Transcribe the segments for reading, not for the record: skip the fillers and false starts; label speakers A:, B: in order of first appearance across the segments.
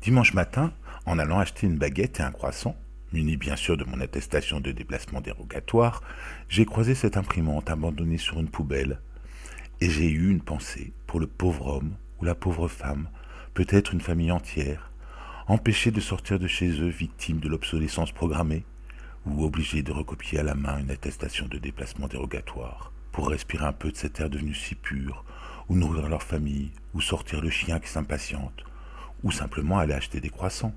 A: Dimanche matin, en allant acheter une baguette et un croissant, muni bien sûr de mon attestation de déplacement dérogatoire, j'ai croisé cette imprimante abandonnée sur une poubelle et j'ai eu une pensée pour le pauvre homme ou la pauvre femme, peut-être une famille entière, empêchés de sortir de chez eux victimes de l'obsolescence programmée ou obligés de recopier à la main une attestation de déplacement dérogatoire pour respirer un peu de cet air devenu si pur, ou nourrir leur famille, ou sortir le chien qui s'impatiente, ou simplement aller acheter des croissants.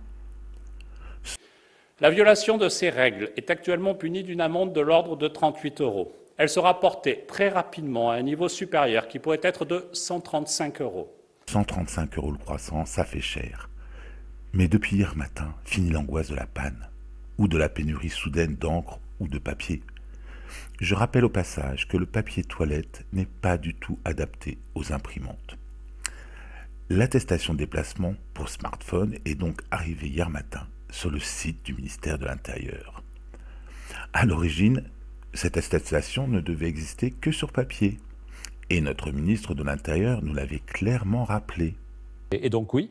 B: La violation de ces règles est actuellement punie d'une amende de l'ordre de 38 €. Elle sera portée très rapidement à un niveau supérieur qui pourrait être de 135 €.
A: 135 € le croissant, ça fait cher. Mais depuis hier matin, finit l'angoisse de la panne, ou de la pénurie soudaine d'encre ou de papier. Je rappelle au passage que le papier toilette n'est pas du tout adapté aux imprimantes. L'attestation de déplacement pour smartphone est donc arrivée hier matin sur le site du ministère de l'Intérieur. À l'origine, cette attestation ne devait exister que sur papier. Et notre ministre de l'Intérieur nous l'avait clairement rappelé.
B: Et donc oui,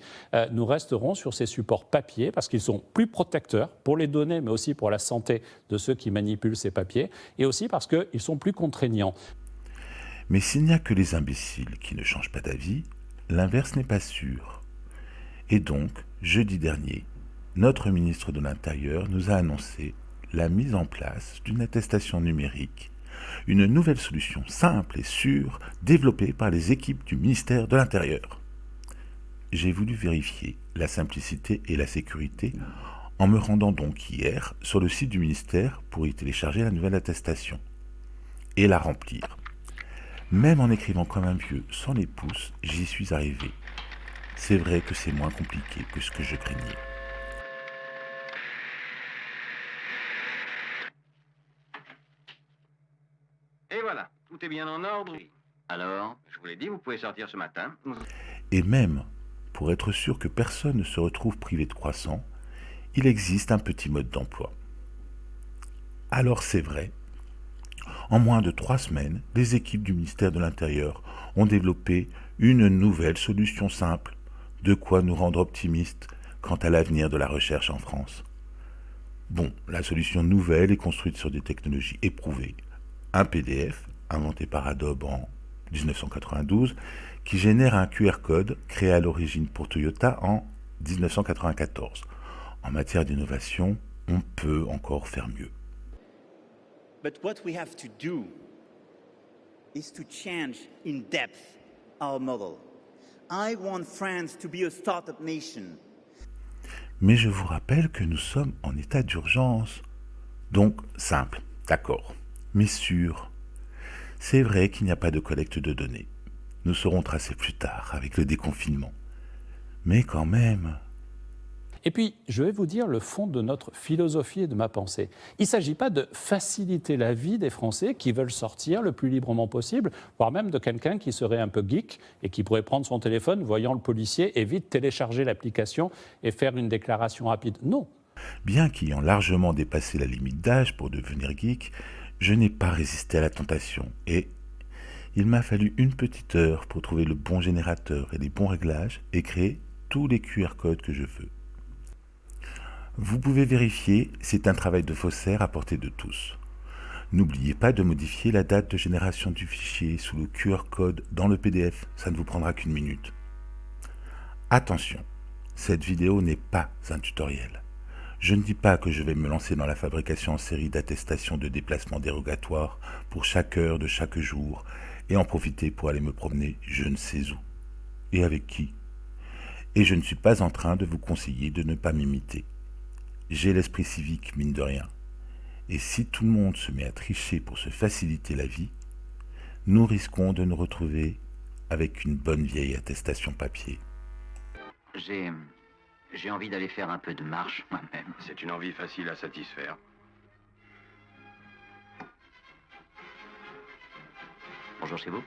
B: nous resterons sur ces supports papier parce qu'ils sont plus protecteurs pour les données, mais aussi pour la santé de ceux qui manipulent ces papiers, et aussi parce qu'ils sont plus contraignants.
A: Mais s'il n'y a que les imbéciles qui ne changent pas d'avis, l'inverse n'est pas sûr. Et donc, jeudi dernier, notre ministre de l'Intérieur nous a annoncé la mise en place d'une attestation numérique, une nouvelle solution simple et sûre développée par les équipes du ministère de l'Intérieur. J'ai voulu vérifier la simplicité et la sécurité en me rendant donc hier sur le site du ministère pour y télécharger la nouvelle attestation et la remplir. Même en écrivant comme un vieux sans les pouces, j'y suis arrivé. C'est vrai que c'est moins compliqué que ce que je craignais.
C: Et voilà, tout est bien en ordre. Alors, je vous l'ai dit, vous pouvez sortir ce matin.
A: Et même, pour être sûr que personne ne se retrouve privé de croissant, il existe un petit mode d'emploi. Alors c'est vrai, en moins de 3 semaines, les équipes du ministère de l'Intérieur ont développé une nouvelle solution simple, de quoi nous rendre optimistes quant à l'avenir de la recherche en France. Bon, la solution nouvelle est construite sur des technologies éprouvées. Un PDF, inventé par Adobe en 1992, qui génère un QR code créé à l'origine pour Toyota en 1994. En matière d'innovation, on peut encore faire mieux.
D: But what we have to do is to change in depth our model. I want France to be a startup nation.
A: Mais je vous rappelle que nous sommes en état d'urgence. Donc, simple, d'accord, mais sûr. C'est vrai qu'il n'y a pas de collecte de données. Nous serons tracés plus tard avec le déconfinement. Mais quand même...
B: Et puis, je vais vous dire le fond de notre philosophie et de ma pensée. Il ne s'agit pas de faciliter la vie des Français qui veulent sortir le plus librement possible, voire même de quelqu'un qui serait un peu geek et qui pourrait prendre son téléphone, voyant le policier, et vite télécharger l'application et faire une déclaration rapide. Non.
A: Bien qu'ayant largement dépassé la limite d'âge pour devenir geek, je n'ai pas résisté à la tentation et il m'a fallu une petite heure pour trouver le bon générateur et les bons réglages et créer tous les QR codes que je veux. Vous pouvez vérifier, c'est un travail de faussaire à portée de tous. N'oubliez pas de modifier la date de génération du fichier sous le QR code dans le PDF, ça ne vous prendra qu'une minute. Attention, cette vidéo n'est pas un tutoriel. Je ne dis pas que je vais me lancer dans la fabrication en série d'attestations de déplacement dérogatoire pour chaque heure de chaque jour et en profiter pour aller me promener je ne sais où. Et avec qui? Et je ne suis pas en train de vous conseiller de ne pas m'imiter. J'ai l'esprit civique, mine de rien. Et si tout le monde se met à tricher pour se faciliter la vie, nous risquons de nous retrouver avec une bonne vieille attestation papier.
C: J'ai envie d'aller faire un peu de marche moi-même.
E: C'est une envie facile à satisfaire.
C: Bonjour chez vous.